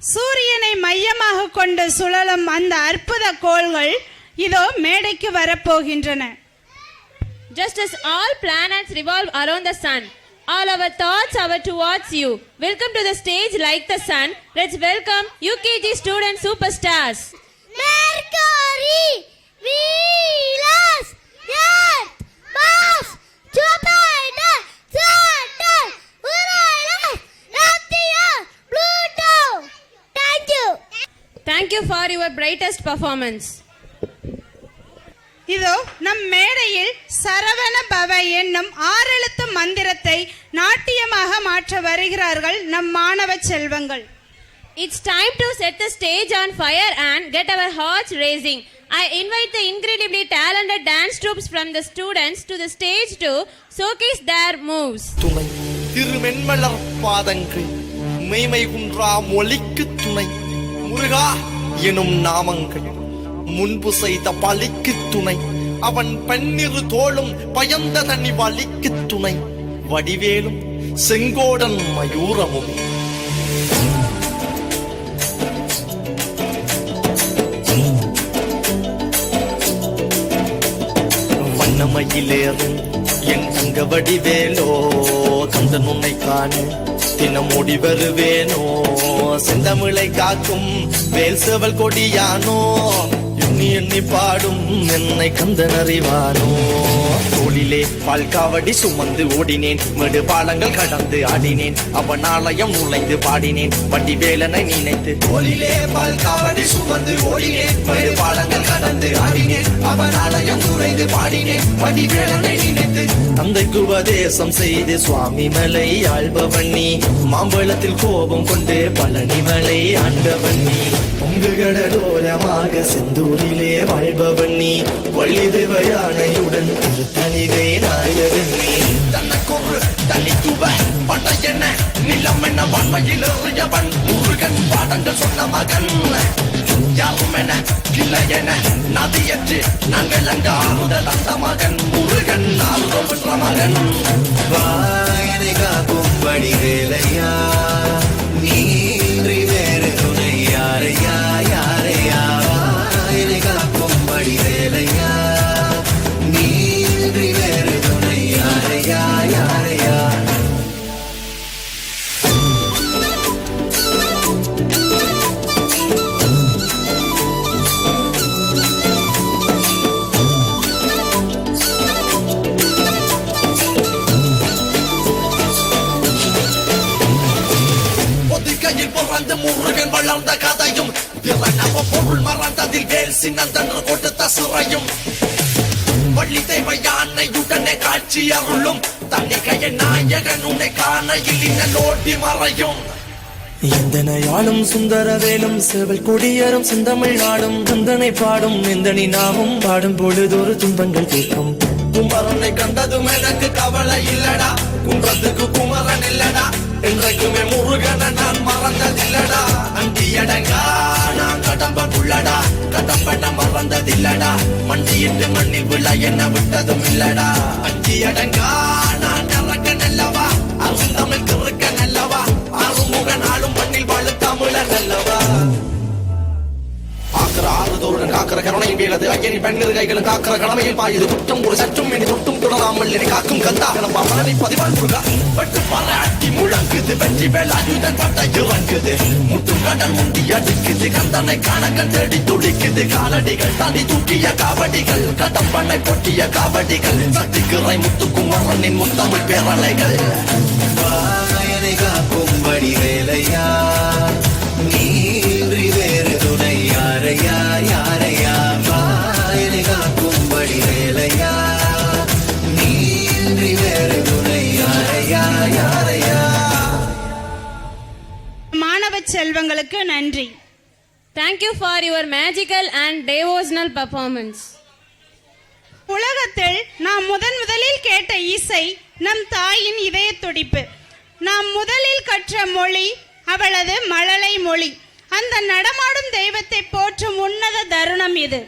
சூரியனை மையமாக கொண்டு சுழலும் அந்த அற்புத கோள்கள் இதோ மேடைக்கு வரப்போகின்றன. Just as all planets revolve around the sun, all our thoughts are towards you. Welcome to the stage like the sun. Let's welcome UKG student superstars. Mercury, Venus, Earth, Mars, Jupiter, Saturn, Uranus, Neptune, Pluto. Thank you. Thank you for your brightest performance. இதோ நம் மேடையில் சரவண பவ என்னும் 6 எழுத்து மந்திரத்தை நாட்டியமாக மாற்ற வருகிறார்கள் நம் மாணவ செல்வங்கள். It's time to set the stage on fire and get our hearts racing. I invite the incredibly talented dance troops from the students to the stage to showcase their moves. துணை திருமென்மலர் பாதங்கள் மெய்மை குன்றா மொழிக்கு துணை முருகா எனும் நாமங்கள் முன்பு செய்த பழிக்கு துணை அவன் பன்னிரு தோளும் பயந்த தனி வலிக்கு துணை வடிவேலும் செங்கோடன் மயூரமும் வண்ணமயிலேறும் என் தங்க வடிவேலோ கந்தன் உன்னை காண தினம் ஓடி வருவேனோ செந்தமிழை காக்கும் வேல் செவல் கொடியானோ எண்ணி எண்ணி பாடும் என்னை கந்தன் அறிவானோ தோளிலே பால்காவடி சுமந்து ஓடினேன் மேடு பாலங்கள் கடந்து ஆடினேன் அவன் ஆலயம் நுழைந்து பாடினேன் வடிவேலனை நினைத்து தோளிலே பால்காவடி சுமந்து ஓடினேன் மேடு பாலங்கள் கடந்து ஆடினேன் அவன் ஆலயம் நுழைந்து பாடினேன் வடிவேலனை நினைத்து தந்தைக்கு உபதேசம் செய்து சுவாமி மலை ஆள்பவன் நீ மாம்பழத்தில் கோபம் கொண்டு பழனி மலை ஆண்டவன் நீ பொங்கு கடலோரமாக செந்தூரிலே வாழ்பவன் நீ வள்ளி தேவயானையுடன் திருத்தணிகை நாயகன் நீ தனக்கொரு தனித்துவ பட்ட என்ன நிலம் என்ன வன்மையில் எறியவன் முருகன் பாடங்கள் சொன்ன மகன் யாரும் என இல்லை என நதியற்று நாங்கள் அங்க ஆறுதல் அந்த மகன் முருகன் ஆறுதல் பெற்ற மகன் வாயனை காக்கும் வடிவேலையா நீன்றி வேறு துணை யாரையா யாரையா வாயனை காக்கும் வடிவேலையா நீன்றி வேறு துணை யாரையா யாரையா பிறந்த முருகன் வளர்ந்த கதையும் பிறனவ பொருள் மறந்ததில் வேல் சின்னந்தன்று கொடுத்த சிறையும் வள்ளி தெய்வ யானையுடனே காட்சி அருளும் தன்னிகைய நாயகன் உன்னை காணையில் இன்னோட்டி மறையும் எந்தனையாளும் சுந்தரவேலும் சேவல் கொடியரும் செந்தமிழ் ஆடும் தந்தனை பாடும் எந்தனி நாமும் பாடும் பொழுதொரு துன்பங்கள் கேட்கும் குமரனை கண்டதும் எனக்கு கவலை இல்லடா குன்றத்துக்கு குமரன் இல்லடா என்றைக்குமே முருகனை நான் மறந்ததில்லடா அண்டியடங்கா நான் கடம்பக்குள்ளடா கடம்பட மறந்ததில்லடா மண்டியிட்டு மண்ணில் விழ என்ன விட்டதும் இல்லடா அண்டியடங்கா நான் இறக்க நல்லவா அருந்தமிழ் கிறுக்க நல்லவா அருமுகன் ஆளும் மண்ணில் வாழ தமிழர் நல்லவா ஆறுதோருடன் காக்கிற கருணையின் வீழது ஐயனி பெண்ணிரு கைகளும் காக்கிற கடமையில் பாயுது குற்றம் ஒரு சற்றும் இனி தொட்டும் தொடராமல் இனி காக்கும் கந்தாகனம் மனதை பதிவால் முருகா பட்டு பாராட்டி முழங்குது வெற்றி வேலாயுதன் பட்ட இறங்குது முட்டும் கடல் முண்டி அடிக்குது கந்தனை காண கண்டடி துடிக்குது காலடிகள் தாண்டி தூக்கிய காவடிகள் கடம்பனை பொட்டிய காவடிகள் சக்திக்குறை முத்துக்குமரனின் முத்தமிழ் பேரலைகள் வாயனை காக்கும் வடிவேலையா நீன்றி வேறு துணை யாரையா யாரையா வாயனை காக்கும் வடிவேலையா நீன்றி வேறு துணை யாரையா யாரையா. மாணவ செல்வங்களுக்கு நன்றி. Thank you for your magical and devotional performance. உலகத்தில் நாம் முதலில் கேட்ட இசை நம் தாயின் இதய துடிப்பு. நாம் முதலில் கற்ற மொழி அவளது மழலை மொழி. அந்த நடமாடும் தெய்வத்தை போற்றும் உன்னத தருணம் இது.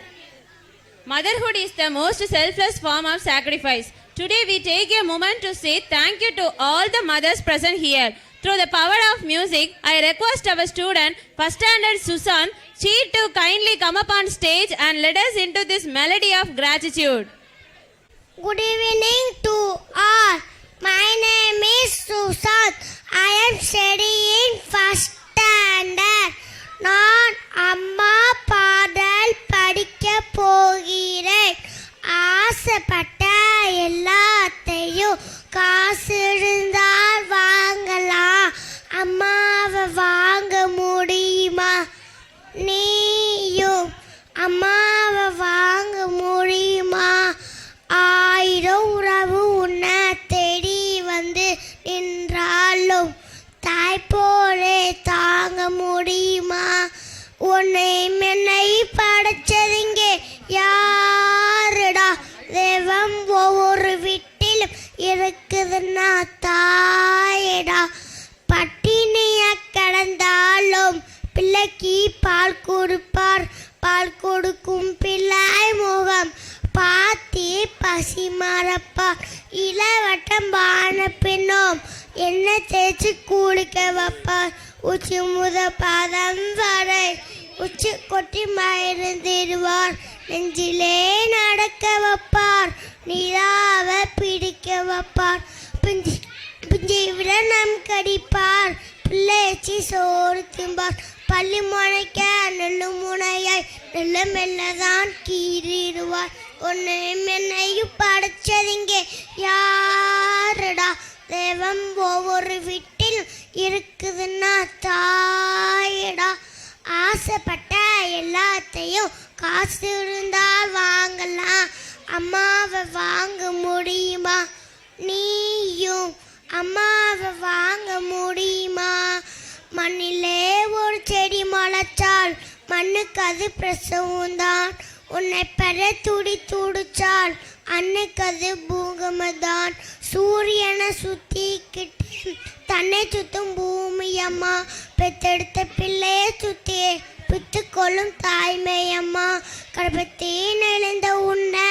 Motherhood is the most selfless form of sacrifice. Today we take a moment to say thank you to all the mothers present here. Through the power of music, I request our student, first standard Susan, she to kindly come up on stage and lead us into this melody of gratitude. Good evening to all. My name is Susan. I am studying first standard. நான் அம்மா பாடல் படிக்க போகிறேன். ஆசைப்பட்ட எல்லாத்தையும் காசு இருந்தால் வாங்கலாம். அம்மாவை வாங்க முடியுமா? நீயும் அம்மாவை வாங்க முடியுமா? 1000 உறவு உன்னை தேடி வந்து நின்றாலும் தாய் போலே தாங்க முடியுமா? உன்னை என்னை படைச்சதுங்க யாருடா? தெய்வம் ஒவ்வொரு வீட்டிலும் இருக்குதுன்னா தாயடா. பட்டினிய கடந்தாலும் பிள்ளைக்கு பால் கொடுப்பார். பால் கொடுக்கும் பிள்ளை முகம் பாத்தி பசி மறப்பார். இளவட்டம் பான பின்னோம் என்ன தேய்ச்சி குளிக்க வைப்பார். உச்சி முத பாதம் வரை உச்சி கொட்டி மயிருந்திடுவார். நெஞ்சிலே நடக்க வைப்பார். நிலாவை பிடிக்க வைப்பார். பிஞ்சை விட நம் கடிப்பார். பிள்ளைச்சி சோறு திம்பார். பள்ளி முனைக்க நெல்லு முனையாய் நெல்ல மெல்லதான் கீறிடுவார். ஒன்னு மென்னையும் படைச்சதிங்க யாருடா? தெய்வம் ஒவ்வொரு வீட்டில் இருக்குதுன்னா தாயடா. ஆசைப்பட்ட எல்லாத்தையும் காசு இருந்தால் வாங்கலாம். அம்மாவை வாங்க முடியுமா? நீயும் அம்மாவை வாங்க முடியுமா? மண்ணிலே ஒரு செடி முளைச்சால் மண்ணுக்கு அது பிரசவம்தான். உன்னை பெற துடிச்சால் அன்னைக்கு அது பூகமதான். சூரியனை சுத்திக்கிட்டு தன்னை சுத்தும் பூமி அம்மா. பெத்தெடுத்த பிள்ளையை சுத்தி பித்துக்கொள்ளும் தாய்மை அம்மா. கர்ப்பத்தில் நெளிந்த உன்னை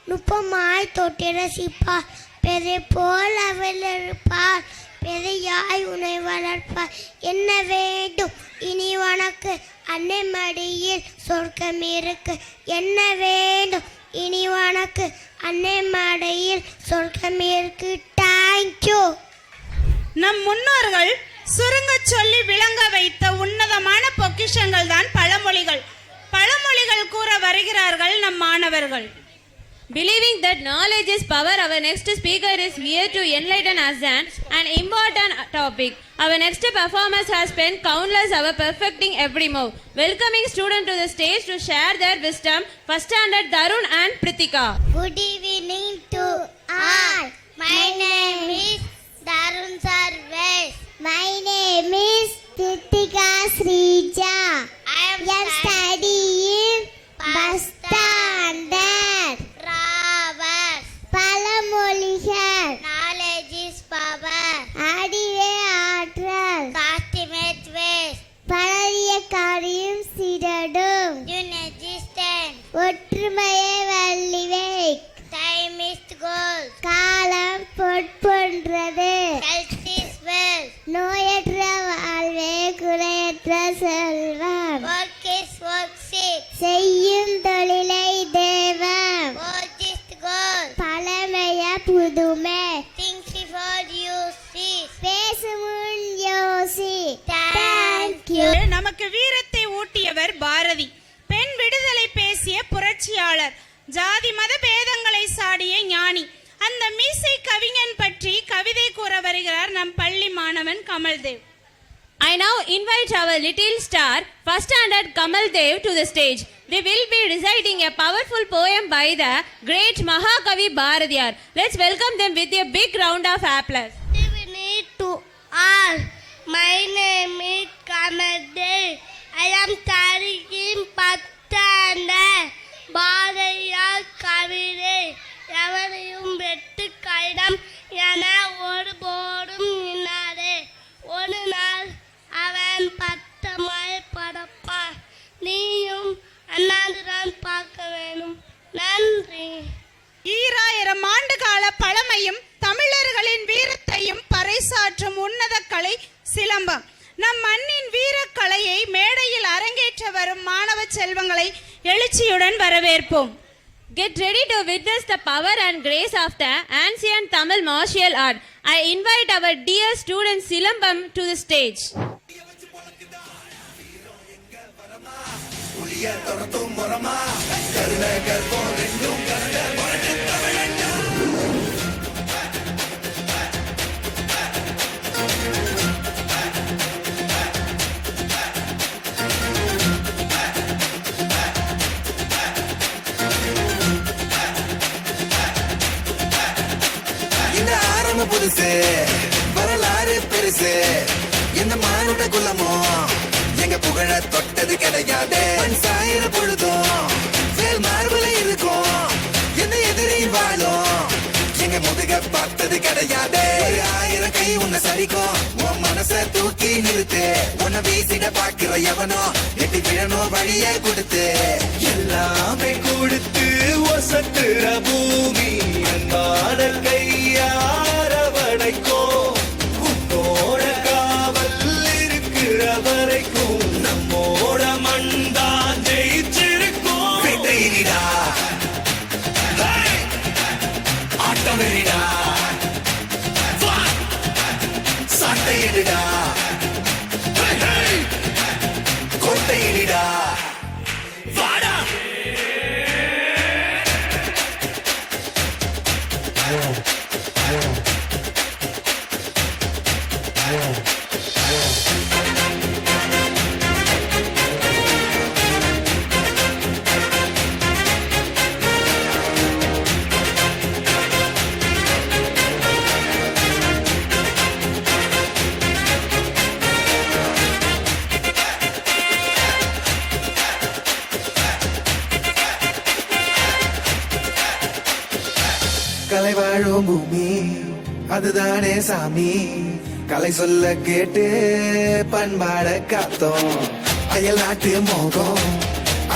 நுட்பமாய் தொட்டி ரசிப்பார். பெதை போல் அவள் இருப்பார். பெதையாய் உன்னை வளர்ப்பார். என்ன வேண்டும் இனி உனக்கு? அன்னை மடியில் சொர்க்கம் இருக்கு. என்ன வேண்டும் இனி உனக்கு? அன்னை மடியில் சொர்க்கம் இருக்கு. தேங்க்யூ. நம் முன்னோர்கள் சுருங்க சொல்லி விளங்க வைத்த உன்னதமான பொக்கிஷங்கள் தான் பழமொழிகள். பழமொழிகள் கூற வருகிறார்கள் நம் மாணவர்கள். Believing that knowledge is power, our next speaker is here to enlighten us on an important topic. Our next performers has spent countless hours perfecting every move. Welcoming students to the stage to share their wisdom, first standard Tarun and Pritika. Good evening to all. My name is Tarun Sarvesh. My name is Pritika Srija. I am studying first standard. Ravas. பழமொழிகள். Knowledge is power. அறிவே ஆற்றல். Ultimate waste. பழைய காரியம் சிதடும். Inexistent. ஒற்றுமையை வள்ளிவை. Time is gold. காலம் பொற்பொன்றது. Health is wealth. நோயற்ற வாழ்வே குறையற்ற செல்வம். Work is worksheet. செய்யும் தொழிலை தெய்வம். What is gold? பழமைய புதுமை. Think before you see. பேசும் முன் யோசி. Thank you. நமக்கு வீரத்தை ஊட்டியவர் பாரதி. பெண் விடுதலை பேசிய புரட்சியாளர். ஜாதி மத பேதங்களை சாடிய ஞானி. அந்த மீசை கவிஞன் பற்றி கவிதை கூற வருகிறார் நம் பள்ளி மாணவன் கமல்தேவ். I now invite our little star, first standard Kamal Dev, to the stage. We will be reciting a powerful poem by the great Mahakavi Bharatiyar. Let's welcome them with a big round of applause. Good evening to all. My name is Kamal Dev. I am studying first standard. Bharathiyar கவிதை. எவரையும் வெட்டு கைடம் என ஒருபோதும் நின்னாரே. ஒரு நாள் அவன் பட்டமாய் படப்பான். நீயும் அண்ணாதுதான் பார்க்க வேணும். நன்றி. 2000 ஆண்டு கால பழமையும் தமிழர்களின் வீரத்தையும் பறை பறைசாற்றும் உன்னத கலை சிலம்பம். நம் மண்ணின் வீரக்கலையை மேடையில் அரங்கேற்ற வரும் மாணவ செல்வங்களை எழுச்சியுடன் வரவேற்போம். Get ready to witness the power and grace of the ancient Tamil martial art. I invite our dear student Silambam to the stage. புதுசு வரலாறு பெருசு என்ன மானுட குலமோ எங்க புகழ தொட்டது கிடையாது. சாயிர பொழுதும் வேல் மார்புல இருக்கும் என்ன எதிரி வாழும் எங்க முதுக பார்த்தது கிடையாது. 1000 கை உன்னை சரிக்கும் உன் மனச தூக்கி நிறுத்து. உன்னை வீசிட பாக்குற எவனோ எட்டி விழனோ வழிய கொடுத்து எல்லாமே கொடுத்து ஒசத்துற பூமி பாடல் கையாரவணைக்கோ உன்னோட காவல் இருக்கிற வரைக்கும் நம்மோட மண்தான் ஜெயிச்சிருக்கும். வெற்றிடா ஆட்டமெறிடா சட்டையிடா கொட்டையிடா வாடா. கலை வாழும் பூமி அதுதானே சாமி. கலை சொல்ல கேட்டு பண்பாட காத்தோம். அயல் நாட்டு மோகம்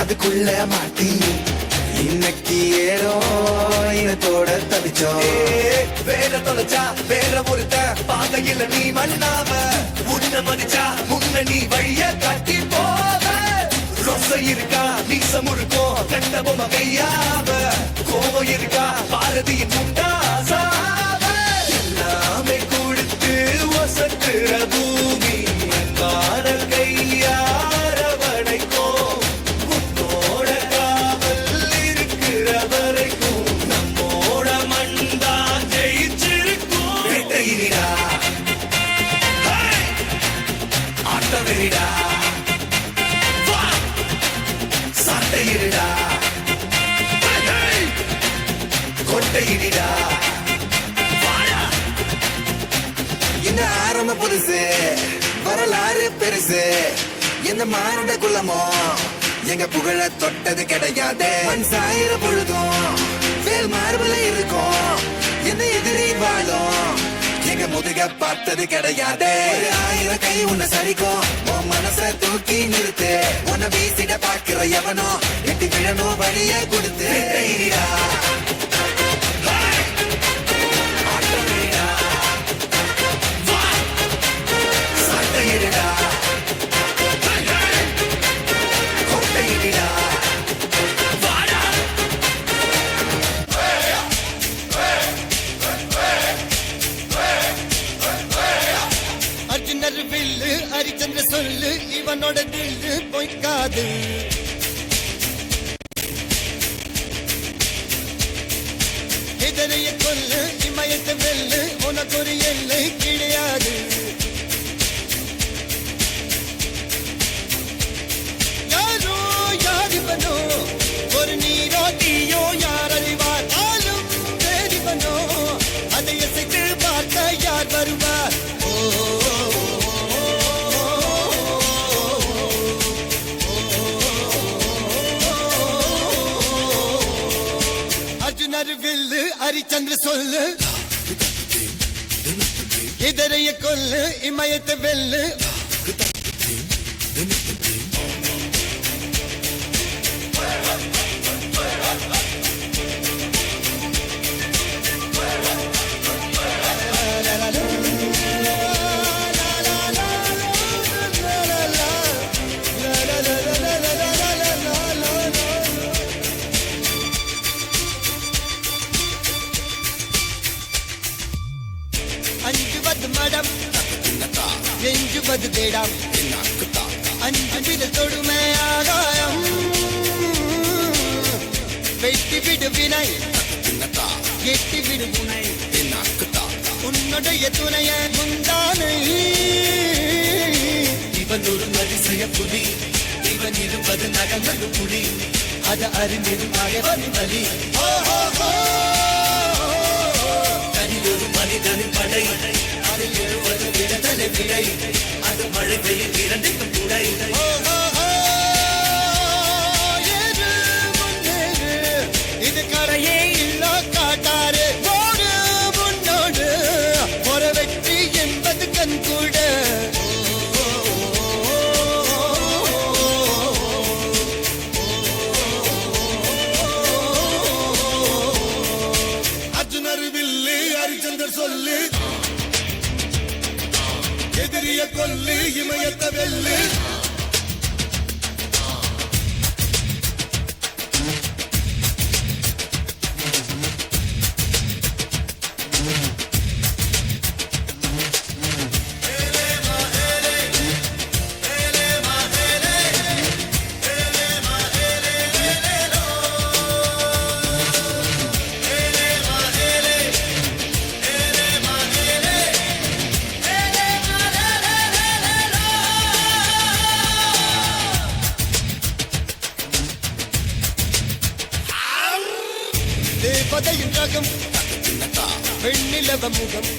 அதுக்குள்ள மாட்டி இன்னைக்கு ஏறோ இனத்தோட தவிச்சோம். வேற தொலைச்சா வேற ஒருத்த பாதையில நீ மண்ணாம உன்ன மதிச்சா முன்ன நீ வழிய காட்டி போக. ரொசை இருக்கா நீசம் இருக்கும் கண்ட பொம்மை கையாவ கோபம் இருக்கா பாரதியின் முண்டாசாவ. எல்லாமே கொடுத்து ஒசத்துற பூமி பாடல் கையாரவணைக்கோ உன்னோட காவல் இருக்கிற வரைக்கும் நம்மோட மண்தான் ஜெயிச்சிருக்கும். வெட்டையிடா ஆட்டமெறிடா சட்டையிடா கொட்டையிடா இந்த ஆரம்ப புதுசு வரலாறு பெருசு எந்த மானுட குலமோ எங்க புகழ தொட்டது கிடையாது. சாயிர பொழுதும் வேல் மார்புல இருக்கும் என்ன எதிரி வாழும் எங்க முதுக பார்த்தது கிடையாது. 1000 கை உன்னை சரிக்கும் உன் மனச தூக்கி நிறுத்து. உன்னை வீசிட பாக்குற எவனோ எட்டி விழனோ வழிய கொடுத்து சட்டையிடா கொட்டையிடா வாடா. அர்ஜுனர் வில்லு ஹரிச்சந்திர சொல்லு இவனோட தில்லு பொய்க்காது. எதிரைய கொல்லு இமயத்தை வெல்லு உனக்கு ஒரு எல்லை கிடையாது. யாரோ யாரிவனோ ஒரு நீரோ தீயோ யார் அறிவார். ஆளும் வேறிவனோ அதை இசைத்து பார்க்க யார் வருவார். அர்ஜுனர் வில்லு ஹரிச்சந்திர சொல்லு எதிரைய கொல்லு இமயத்தை வெல்லு. அன்பில் தொடுமை ஆகாயம் வெட்டி விடு வினை எட்டி விடு முனை உன்னுடைய துணைய முந்தானை இவன் ஒரு அதிசய புலி இவன் இருப்பது நகங்கள் புலி அது அறிந்திடும் மகவன் பலி தனி ஒரு மனிதனின் படை அதில் எழுவது விடுதலை விடை அது மழை பெய்யும் இரண்டுக்கும் துணை இது கரையே இல்ல காட்டாரு ஓடு முன்னோடு ஒரு வெற்றி என்பது கண் கூட அர்ஜுனர் வில்லு ஹரிச்சந்தர் சொல்லு எதிரிய கொல்லு இமயத்த வெல்லு தேவதையின் ரகம் வெண்ணிலவ முகம்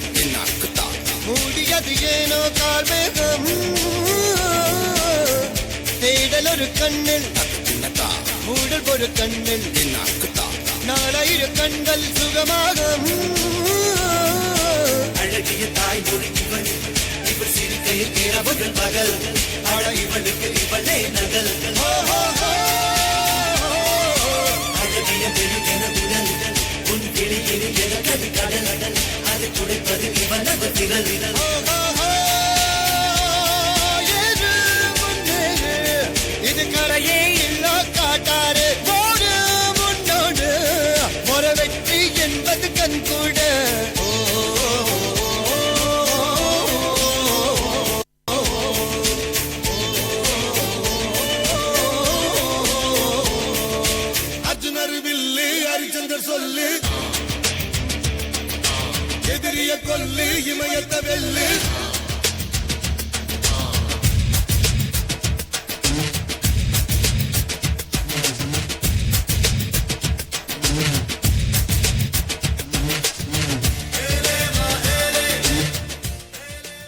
மூடியது ஏனோ கார்மேகம் தேடல் ஒரு கண்ணில் மூடல் ஒரு கண்ணில் நாலாயிரம் கண்கள் சுகமாக அழகிய தாய் மொழி இவள் இவள் சிரிக்கையில் இரவுகள் பகல் அழ இவளுக்கு இவளே நகல் அழகிய மெழுகென உடல் உன் கிளியில் எனக்கது கடல் அது துடைப்பது இவனது திரள் இது கரையே இல்ல காட்டாரு ஓடு முன்னோடு ஒரு வெற்றி என்பது கண் கூட அர்ஜுனர் வில்லு ஹரிச்சந்தர் சொல்லு எதிரிய கொல்லு இமயத்த வெல்லு